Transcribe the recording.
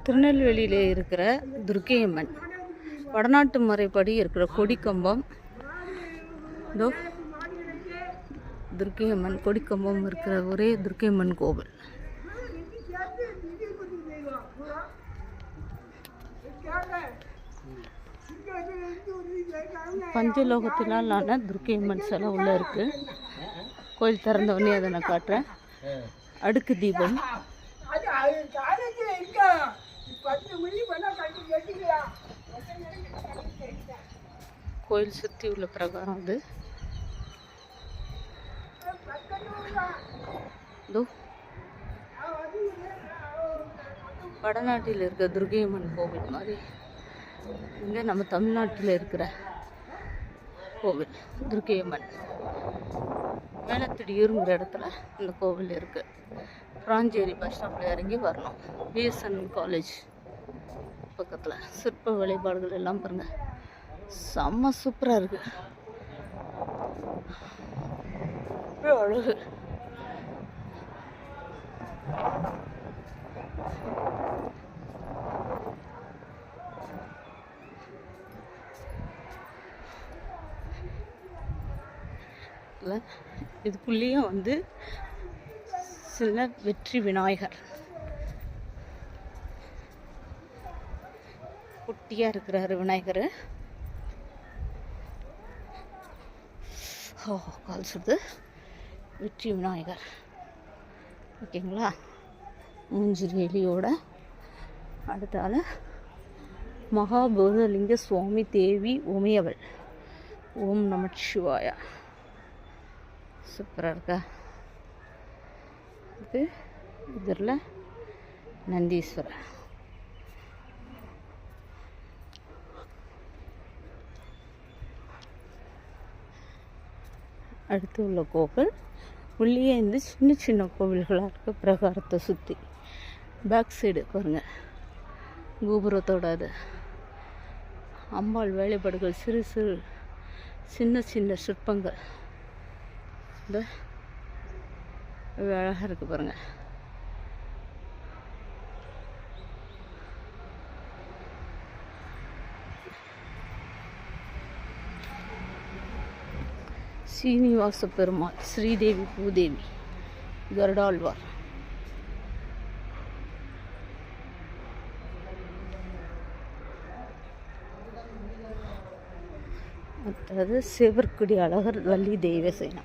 திருநெல்வேலியில் இருக்கிற துர்க்கையம்மன் வடநாட்டு முறைப்படி இருக்கிற கொடிக்கம்பம். இதோ துர்க்கையம்மன் கொடிக்கம்பம் இருக்கிற ஒரே துர்க்கையம்மன் கோவில். பஞ்சலோகத்தினால் ஆன துர்க்கையம்மன் சிலை உள்ள இருக்கு. கோயில் திறந்தவொடனே அதை நான் காட்டுறேன். அடுக்கு தீபம். கோயில் சுற்றி உள்ள பிரகாரம் அது. வடநாட்டில் இருக்கிற துர்க்கையம்மன் கோவில் மாதிரி இங்கே நம்ம தமிழ்நாட்டில் இருக்கிற கோவில் துர்க்கையம்மன். மேலத்திடியூருங்கிற இடத்துல இந்த கோவில் இருக்குது. பிராஞ்சேரி பஸ் ஸ்டாப்பில் இறங்கி வரணும். பிஎஸ்என் காலேஜ் பக்கத்தில் சிற்ப வழிபாடுகள் எல்லாம் பாருங்கள், செம்ம சூப்பராக இருக்குது. அழகு. இதுக்குள்ளேயும் வந்து சில வெற்றி விநாயகர் குட்டியாக இருக்கிறாரு விநாயகர். கால் சுடுது. வெற்றி விநாயகர் ஓகேங்களா. மூஞ்சிரி எலியோட. அடுத்தால மகாபோதலிங்க சுவாமி தேவி உமையவள். ஓம் நமச்சிவாயா. சூப்பராக இருக்கா. இது இதில் நந்தீஸ்வரர். அடுத்து உள்ள கோவில் உள்ளே இருந்து சின்ன சின்ன கோவில்களாக இருக்க பிரகாரத்தை சுற்றி. பேக் சைடு பாருங்கள், கோபுரத்தோட அது அம்பாள் வேலைப்பாடுகள், சிறு சிறு சின்ன சின்ன சிற்பங்கள். இந்த அழகாக இருக்குது பாருங்கள். சீனிவாச பெருமாள், ஸ்ரீதேவி பூதேவி, கருடாழ்வார். அடுத்தது சேவற்குடி அழகர், வள்ளி தெய்வசேனா.